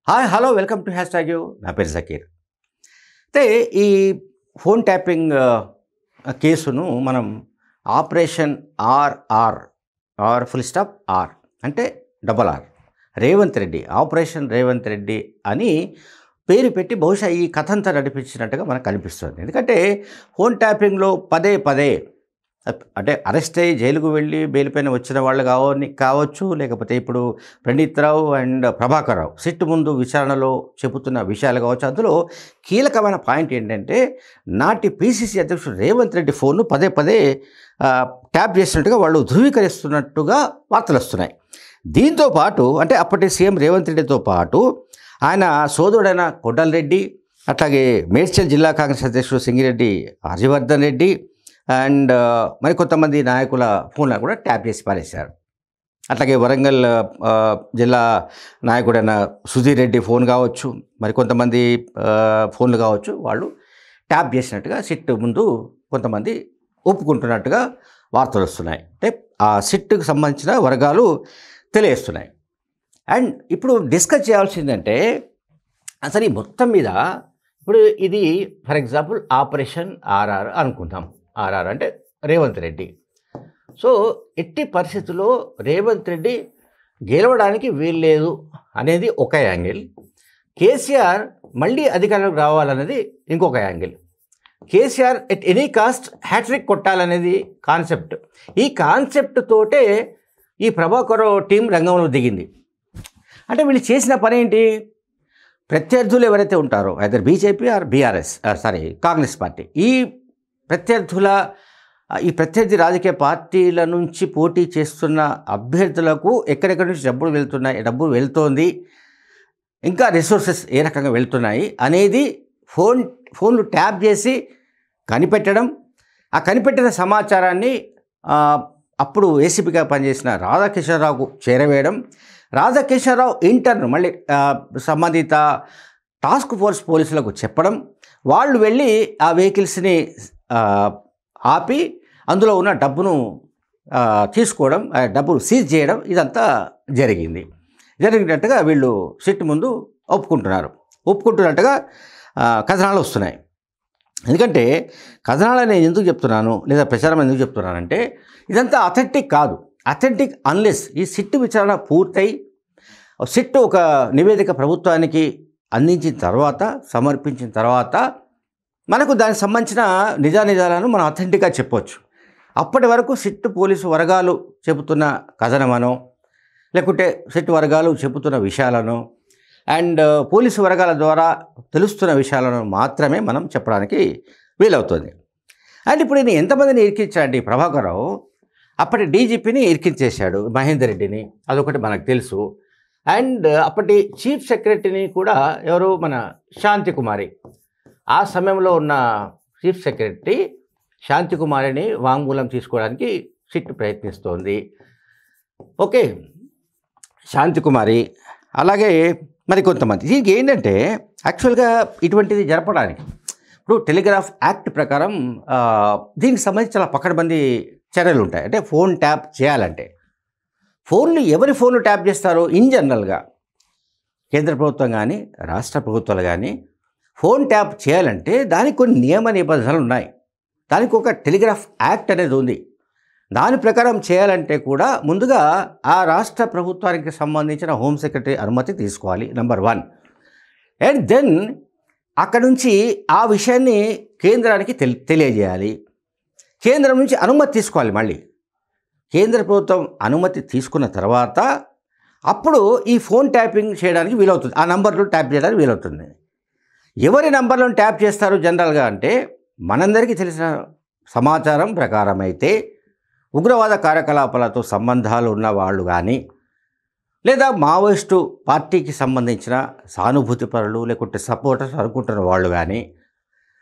Hi hello welcome to hashtag you. నా పేరు జకీర్. అయితే ఈ ఫోన్ ట్యాపింగ్ కేసును మనం operation R full stop R అంటే double R Revanth Reddy, operation Revanth Reddy అని పేరు పెట్టి బహుశా ఈ కథ అంతా నడిపించినట్టుగా మనకు కనిపిస్తుంది. ఎందుకంటే ఫోన్ ట్యాపింగ్లో పదే పదే అంటే అరెస్ట్ అయ్యి జైలుకు వెళ్ళి బెయిల్ పైన వచ్చిన వాళ్ళు కావచ్చు, లేకపోతే ఇప్పుడు ప్రణీత్ రావు అండ్ ప్రభాకర్ రావు సిట్ ముందు విచారణలో చెబుతున్న విషయాలు కావచ్చు. అందులో కీలకమైన పాయింట్ ఏంటంటే నాటి పిసిసి అధ్యక్షుడు రేవంత్ రెడ్డి ఫోన్ను పదే పదే ట్యాప్ చేసినట్టుగా వాళ్ళు ధృవీకరిస్తున్నట్టుగా వార్తలు వస్తున్నాయి. దీంతో పాటు అంటే అప్పటి సీఎం రేవంత్ రెడ్డితో పాటు ఆయన సోదరుడైన కొడాలి రెడ్డి, అట్లాగే మేడ్చల్ జిల్లా కాంగ్రెస్ అధ్యక్షుడు సింగిరెడ్డి హర్షవర్ధన్ రెడ్డి అండ్ మరి కొంతమంది నాయకుల ఫోన్లను కూడా ట్యాప్ చేసి పారేశారు. అట్లాగే వరంగల్ జిల్లా నాయకుడైన సుధీర్ రెడ్డి ఫోన్ కావచ్చు, మరి కొంతమంది ఫోన్లు కావచ్చు, వాళ్ళు ట్యాప్ చేసినట్టుగా సిట్ ముందు కొంతమంది ఒప్పుకుంటున్నట్టుగా వార్తలు వస్తున్నాయి. అంటే ఆ సిట్కు సంబంధించిన వర్గాలు తెలియజేస్తున్నాయి. అండ్ ఇప్పుడు డిస్కస్ చేయాల్సిందంటే అసలు ఈ మొత్తం మీద ఇప్పుడు ఇది ఫర్ ఎగ్జాంపుల్ ఆపరేషన్ ఆర్ఆర్ అనుకుందాం. ఆర్ఆర్ అంటే రేవంత్ రెడ్డి. సో ఎట్టి పరిస్థితుల్లో రేవంత్ రెడ్డి గెలవడానికి వీల్లేదు అనేది ఒక యాంగిల్, కేసీఆర్ మళ్ళీ అధికారంలోకి రావాలనేది ఇంకొక angle, KCR at any cost hattrick కొట్టాలనేది కాన్సెప్ట్. ఈ కాన్సెప్ట్ తోటే ఈ ప్రభాకర్ టీం రంగంలో దిగింది. అంటే వీళ్ళు చేసిన పని ఏంటి? ప్రత్యర్థులు ఎవరైతే ఉంటారో either BJP or Congress party, ఈ ప్రత్యర్థి రాజకీయ పార్టీల నుంచి పోటీ చేస్తున్న అభ్యర్థులకు ఎక్కడెక్కడి నుంచి డబ్బులు వెళ్తోంది, ఇంకా రిసోర్సెస్ ఏ రకంగా వెళ్తున్నాయి అనేది ఫోన్లు ట్యాప్ చేసి కనిపెట్టడం, ఆ కనిపెట్టిన సమాచారాన్ని అప్పుడు ఏసీపీగా పనిచేసిన రాధాకిషన్రావుకు చేరవేయడం, రాధాకిషన్రావు ఇంటర్న్ మళ్ళీ సంబంధిత టాస్క్ ఫోర్స్ పోలీసులకు చెప్పడం, వాళ్ళు వెళ్ళి ఆ వెహికల్స్ని ఆపి అందులో ఉన్న డబ్బును తీసుకోవడం, డబ్బును సీజ్ చేయడం, ఇదంతా జరిగినట్టుగా వీళ్ళు సిట్ ముందు ఒప్పుకుంటున్నట్టుగా కథనాలు వస్తున్నాయి. ఎందుకంటే కథనాలు నేను ఎందుకు చెప్తున్నాను, లేదా ప్రచారం ఎందుకు చెప్తున్నానంటే ఇదంతా అథెంటిక్ కాదు. అథెంటిక్ అన్లెస్ ఈ సిట్ విచారణ పూర్తయి సిట్ ఒక నివేదిక ప్రభుత్వానికి అందించిన తర్వాత, సమర్పించిన తర్వాత మనకు దానికి సంబంధించిన నిజాలను మనం అథెంటిక్గా చెప్పవచ్చు. అప్పటి వరకు సిట్ పోలీసు వర్గాలు చెబుతున్న కథనమనో, లేకుంటే సిట్ వర్గాలు చెబుతున్న విషయాలను అండ్ పోలీసు వర్గాల ద్వారా తెలుస్తున్న విషయాలను మాత్రమే మనం చెప్పడానికి వీలవుతుంది. అండ్ ఇప్పుడు ఈయన ఎంతమందిని ఇరికించాడు ఈ ప్రభాకర్ రావు? అప్పటి డీజీపీని ఇరికించేశాడు, మహేందర్ రెడ్డిని, అదొకటి మనకు తెలుసు. అండ్ అప్పటి చీఫ్ సెక్రటరీని కూడా ఎవరు, మన శాంతికుమారి, ఆ సమయంలో ఉన్న చీఫ్ సెక్రటరీ శాంతికుమారిని వాంగ్మూలం తీసుకోవడానికి సిట్ ప్రయత్నిస్తోంది. ఓకే, శాంతికుమారి, అలాగే మరి కొంతమంది. దీనికి ఏంటంటే యాక్చువల్గా ఇటువంటిది జరపడానికి ఇప్పుడు టెలిగ్రాఫ్ యాక్ట్ ప్రకారం దీనికి సంబంధించి చాలా పకడ్బందీ చర్యలు ఉంటాయి. అంటే ఫోన్ ట్యాప్ చేయాలంటే ఎవరి ఫోన్లు ట్యాప్ చేస్తారో ఇన్ జనరల్గా కేంద్ర ప్రభుత్వం కానీ రాష్ట్ర ప్రభుత్వాలు కానీ ఫోన్ ట్యాప్ చేయాలంటే దానికి కొన్ని నియమ నిబంధనలు ఉన్నాయి. దానికి ఒక టెలిగ్రాఫ్ యాక్ట్ అనేది ఉంది. దాని ప్రకారం చేయాలంటే కూడా ముందుగా ఆ రాష్ట్ర ప్రభుత్వానికి సంబంధించిన హోమ్ సెక్రటరీ అనుమతి తీసుకోవాలి, నెంబర్ 1. అండ్ దెన్ అక్కడ నుంచి ఆ విషయాన్ని కేంద్రానికి తెలియజేయాలి. కేంద్రం నుంచి అనుమతి తీసుకోవాలి. మళ్ళీ కేంద్ర ప్రభుత్వం అనుమతి తీసుకున్న తర్వాత అప్పుడు ఈ ఫోన్ ట్యాపింగ్ చేయడానికి వీలవుతుంది, ఆ నంబర్లు ట్యాప్ చేయడానికి వీలవుతుంది. ఎవరి నంబర్లను ట్యాప్ చేస్తారు జనరల్గా అంటే మనందరికీ తెలిసిన సమాచారం ప్రకారం అయితే ఉగ్రవాద కార్యకలాపాలతో సంబంధాలు ఉన్న వాళ్ళు కానీ, లేదా మావోయిస్టు పార్టీకి సంబంధించిన సానుభూతి పరులు లేకుంటే సపోర్టర్స్ అనుకుంటున్న వాళ్ళు కానీ,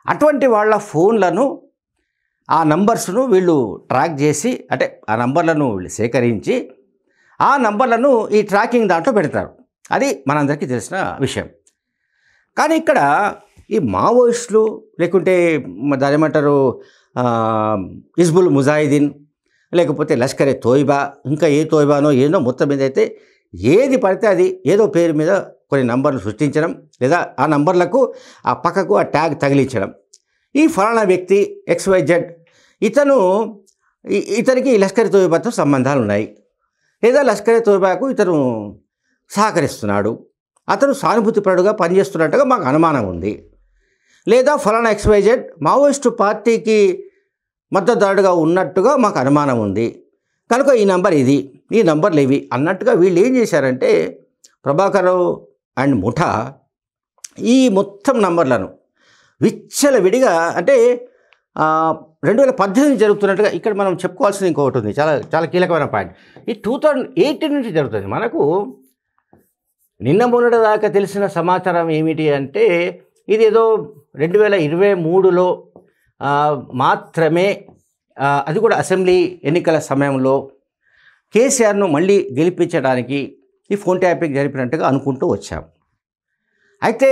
అటువంటి వాళ్ళ ఫోన్లను ఆ నంబర్స్ను వీళ్ళు ట్రాక్ చేసి, అంటే ఆ నంబర్లను వీళ్ళు సేకరించి ఆ నంబర్లను ఈ ట్రాకింగ్ దాంట్లో పెడతారు. అది మనందరికీ తెలిసిన విషయం. కానీ ఇక్కడ ఈ మావోయిస్టులు లేకుంటే దాని ఏమంటారు హిజ్బుల్ ముజాహిదీన్, లేకపోతే లష్కరే తోయిబా, ఇంకా ఏ తోయిబానో ఏదో మొత్తం మీద అయితే ఏది పడితే అది ఏదో పేరు మీద కొన్ని నంబర్లు సృష్టించడం, లేదా ఆ నంబర్లకు ఆ పక్కకు ఆ ట్యాగ్ తగిలించడం. ఈ ఫలానా వ్యక్తి XYZ ఇతనికి లష్కర్ తోయిబాతో సంబంధాలు ఉన్నాయి, లేదా లష్కర్ తోయిబాకు ఇతను సహకరిస్తున్నాడు, అతను సానుభూతిపరుడుగా పనిచేస్తున్నట్టుగా మాకు అనుమానం ఉంది, లేదా ఫలానా XYZ మావోయిస్టు పార్టీకి మద్దతుదారుడుగా ఉన్నట్టుగా మాకు అనుమానం ఉంది, కనుక ఈ నంబర్ ఇది, ఈ నంబర్లు ఇవి అన్నట్టుగా వీళ్ళు ఏం చేశారంటే ప్రభాకరరావు అండ్ ముఠా ఈ మొత్తం నంబర్లను విచ్చలవిడిగా, అంటే 2018 జరుగుతున్నట్టుగా ఇక్కడ మనం చెప్పుకోవాల్సింది ఇంకొకటి ఉంది, చాలా చాలా కీలకమైన పాయింట్. ఈ 2018 నుంచి జరుగుతుంది. మనకు నిన్న మొన్నటి దాకా తెలిసిన సమాచారం ఏమిటి అంటే ఇది ఏదో 2023లో మాత్రమే, అది కూడా అసెంబ్లీ ఎన్నికల సమయంలో కేసీఆర్ను మళ్ళీ గెలిపించడానికి ఈ ఫోన్ ట్యాపింగ్ జరిపినట్టుగా అనుకుంటూ వచ్చాం. అయితే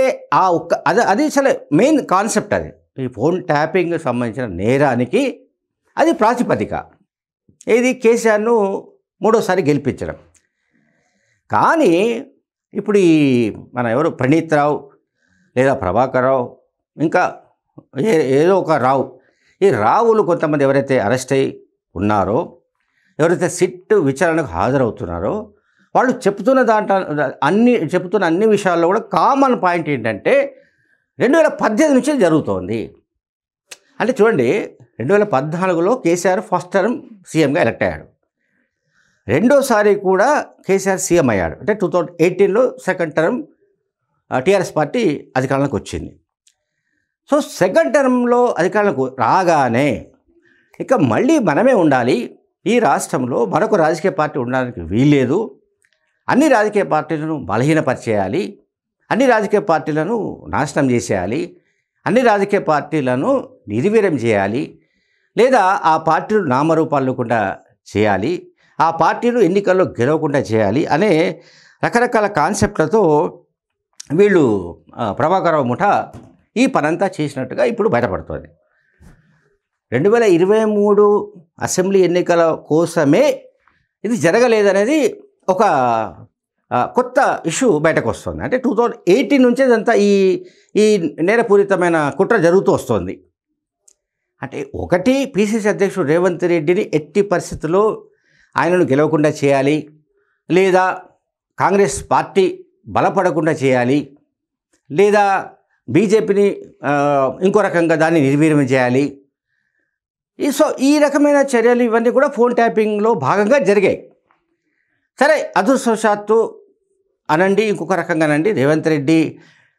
అది చాలా మెయిన్ కాన్సెప్ట్. అది ఈ ఫోన్ ట్యాపింగ్ సంబంధించిన నేరానికి అది ప్రాతిపదిక. ఇది కేసీఆర్ను మూడోసారి గెలిపించడం. కానీ ఇప్పుడు ఈ మన ఎవరు ప్రణీత్ రావు లేదా ప్రభాకర్ రావు, ఇంకా ఏదో ఒక రావు, ఈ రావులు కొంతమంది ఎవరైతే అరెస్ట్ అయి ఉన్నారో, ఎవరైతే సిట్ విచారణకు హాజరవుతున్నారో, వాళ్ళు చెప్తున్న అన్ని విషయాల్లో కూడా కామన్ పాయింట్ ఏంటంటే 2018 నుంచి జరుగుతోంది. అంటే చూడండి, 2014లో కేసీఆర్ ఫస్ట్ టర్మ్ సీఎంగా ఎలక్ట్ అయ్యాడు, రెండోసారి కూడా కేసీఆర్ సీఎం అయ్యాడు. అంటే 2018లో సెకండ్ టర్మ్ టీఆర్ఎస్ పార్టీ అధికారంలోకి వచ్చింది. సో సెకండ్ టర్మ్లో అధికారంలోకి రాగానే ఇక మళ్ళీ మనమే ఉండాలి, ఈ రాష్ట్రంలో మరొక రాజకీయ పార్టీ ఉండడానికి వీల్లేదు, అన్ని రాజకీయ పార్టీలను బలహీనపరిచేయాలి, అన్ని రాజకీయ పార్టీలను నాశనం చేసేయాలి, అన్ని రాజకీయ పార్టీలను నిర్వీర్యం చేయాలి, లేదా ఆ పార్టీలు నామరూపాలు లేకుండా చేయాలి, ఆ పార్టీలు ఎన్నికల్లో గెలవకుండా చేయాలి అనే రకరకాల కాన్సెప్ట్లతో వీళ్ళు ప్రభాకరరావు ముఠా ఈ పనంతా చేసినట్టుగా ఇప్పుడు బయటపడుతుంది. 2023 అసెంబ్లీ ఎన్నికల కోసమే ఇది జరగలేదనేది ఒక కొత్త ఇష్యూ బయటకు వస్తుంది. అంటే 2018 నుంచే ఇదంతా ఈ నేరపూరితమైన కుట్ర జరుగుతూ వస్తుంది. అంటే ఒకటి, పిసిసి అధ్యక్షుడు రేవంత్ రెడ్డిని ఎట్టి పరిస్థితుల్లో ఆయనను గెలవకుండా చేయాలి, లేదా కాంగ్రెస్ పార్టీ బలపడకుండా చేయాలి, లేదా బీజేపీని ఇంకో రకంగా దాన్ని నిర్వీర్యం చేయాలి. సో ఈ రకమైన చర్యలు ఇవన్నీ కూడా ఫోన్ ట్యాపింగ్లో భాగంగా జరిగాయి. సరే, అదృష్టవశాత్తు అనండి, ఇంకొక రకంగా అనండి, రేవంత్ రెడ్డి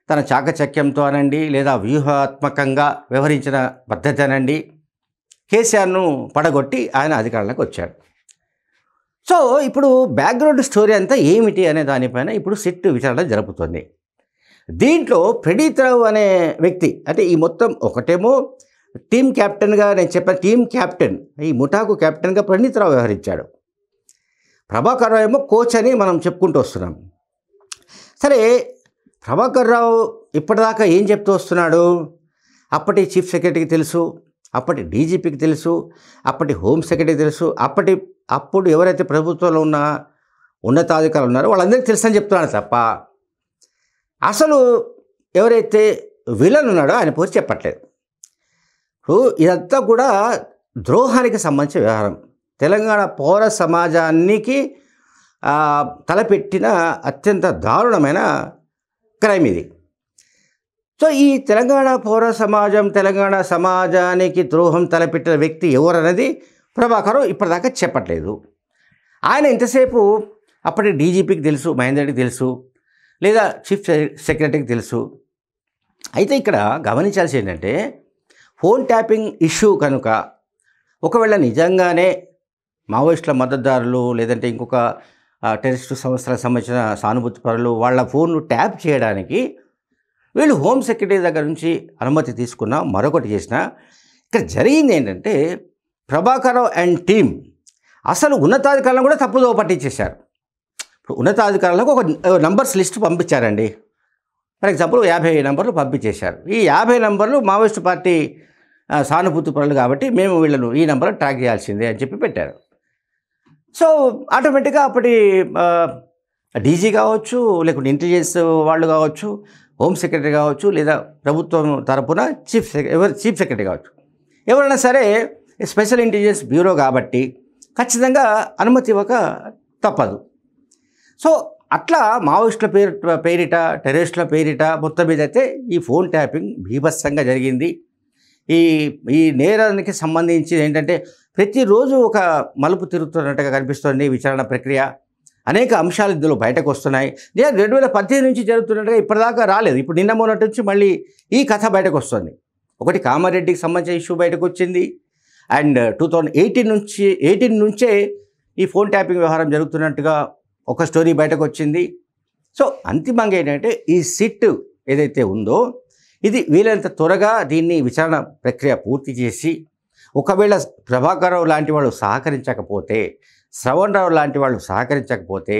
తన చాకచక్యంతో అనండి, లేదా వ్యూహాత్మకంగా వ్యవహరించిన పద్ధతి అనండి, కేసీఆర్ను పడగొట్టి ఆయన అధికారంలోకి వచ్చాడు. సో ఇప్పుడు బ్యాక్గ్రౌండ్ స్టోరీ అంతా ఏమిటి అనే దానిపైన ఇప్పుడు సిట్ విచారణ జరుపుతుంది. దీంట్లో ప్రణీత్ రావు అనే వ్యక్తి, అంటే ఈ మొత్తం ఒకటేమో టీం క్యాప్టెన్గా, నేను చెప్పాను టీం క్యాప్టెన్, ఈ ముఠాకు క్యాప్టెన్గా ప్రణీత్ రావు వ్యవహరించాడు. ప్రభాకర్ రావు ఏమో కోచ్ అని మనం చెప్పుకుంటూ వస్తున్నాం. సరే, ప్రభాకర్ రావు ఇప్పటిదాకా ఏం చెప్తూ వస్తున్నాడు? అప్పటి చీఫ్ సెక్రటరీకి తెలుసు, అప్పటి డీజీపీకి తెలుసు, అప్పటి హోమ్ సెక్రటరీకి తెలుసు, అప్పుడు ఎవరైతే ప్రభుత్వంలో ఉన్న ఉన్నతాధికారులు ఉన్నారో వాళ్ళందరికీ తెలుసు అని చెప్తున్నాడు తప్ప అసలు ఎవరైతే విలన్ ఉన్నాడో ఆయన పోయి చెప్పట్లేదు. ఇదంతా కూడా ద్రోహానికి సంబంధించిన వ్యవహారం. తెలంగాణ పౌర సమాజానికి తలపెట్టిన అత్యంత దారుణమైన క్రైమ్ ఇది. సో ఈ తెలంగాణ పౌర సమాజం, తెలంగాణ సమాజానికి ద్రోహం తలపెట్టిన వ్యక్తి ఎవరనేది ప్రభాకర్ ఇప్పటిదాకా చెప్పట్లేదు. ఆయన ఇంతసేపు అప్పటి డీజీపీకి తెలుసు, మహేందర్ రెడ్డికి తెలుసు, లేదా చీఫ్ సెక్రటరీకి తెలుసు. అయితే ఇక్కడ గమనించాల్సి ఏంటంటే, ఫోన్ ట్యాపింగ్ ఇష్యూ కనుక ఒకవేళ నిజంగానే మావోయిస్టుల మద్దతుదారులు, లేదంటే ఇంకొక టెర్రరిస్టు సంస్థలకు సంబంధించిన సానుభూతి పరులు వాళ్ళ ఫోన్ను ట్యాప్ చేయడానికి వీళ్ళు హోమ్ సెక్రటరీ దగ్గర నుంచి అనుమతి తీసుకున్నా, మరొకటి చేసినా, ఇక్కడ జరిగింది ఏంటంటే ప్రభాకర్ అండ్ టీం అసలు ఉన్నతాధికారులను కూడా తప్పుదోవ పట్టించేశారు. ఇప్పుడు ఉన్నతాధికారులకు ఒక నంబర్స్ లిస్ట్ పంపించారండి. ఫర్ ఎగ్జాంపుల్ 50 నంబర్లు పంపించేశారు. ఈ 50 నంబర్లు మావోయిస్టు పార్టీ సానుభూతి పరులు కాబట్టి మేము వీళ్ళను ఈ నంబర్ ట్రాక్ చేయాల్సిందే అని చెప్పి పెట్టారు. సో ఆటోమేటిక్గా అప్పటి డీజీ కావచ్చు, లేకుంటే ఇంటెలిజెన్స్ వాళ్ళు కావచ్చు, హోమ్ సెక్రటరీ కావచ్చు, లేదా ప్రభుత్వం తరపున చీఫ్ సెక్రటరీ కావచ్చు, ఎవరైనా సరే స్పెషల్ ఇంటెలిజెన్స్ బ్యూరో కాబట్టి ఖచ్చితంగా అనుమతి ఇవ్వక తప్పదు. సో అట్లా మావోయిస్టుల పేరిట టెర్రరిస్టుల పేరిట మొత్తం మీద అయితే ఈ ఫోన్ ట్యాపింగ్ బీభత్సంగా జరిగింది. ఈ నేరానికి సంబంధించి ఏంటంటే ప్రతిరోజు ఒక మలుపు తిరుగుతున్నట్టుగా కనిపిస్తుంది విచారణ ప్రక్రియ. అనేక అంశాలు ఇందులో బయటకు వస్తున్నాయి. 2018 నుంచి జరుగుతున్నట్టుగా ఇప్పటిదాకా రాలేదు. ఇప్పుడు నిన్న మొన్నటి నుంచి మళ్ళీ ఈ కథ బయటకు వస్తుంది. ఒకటి కామారెడ్డికి సంబంధించిన ఇష్యూ బయటకు వచ్చింది. అండ్ 2018 నుంచే ఈ ఫోన్ ట్యాపింగ్ వ్యవహారం జరుగుతున్నట్టుగా ఒక స్టోరీ బయటకు వచ్చింది. సో అంతిమంగా ఏంటంటే ఈ సిట్ ఏదైతే ఉందో ఇది వీలైనంత త్వరగా దీన్ని విచారణ ప్రక్రియ పూర్తి చేసి, ఒకవేళ ప్రభాకర్ రావు లాంటి వాళ్ళు సహకరించకపోతే, శ్రవణ్ రావు లాంటి వాళ్ళు సహకరించకపోతే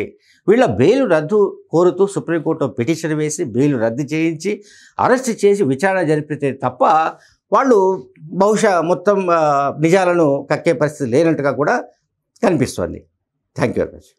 వీళ్ళ బెయిల్ రద్దు కోరుతూ సుప్రీంకోర్టులో పిటిషన్ వేసి బెయిల్ రద్దు చేయించి అరెస్ట్ చేసి విచారణ జరిపితే తప్ప వాళ్ళు బహుశా మొత్తం నిజాలను కక్కే పరిస్థితి లేనట్టుగా కూడా కనిపిస్తోంది. Thank you very much.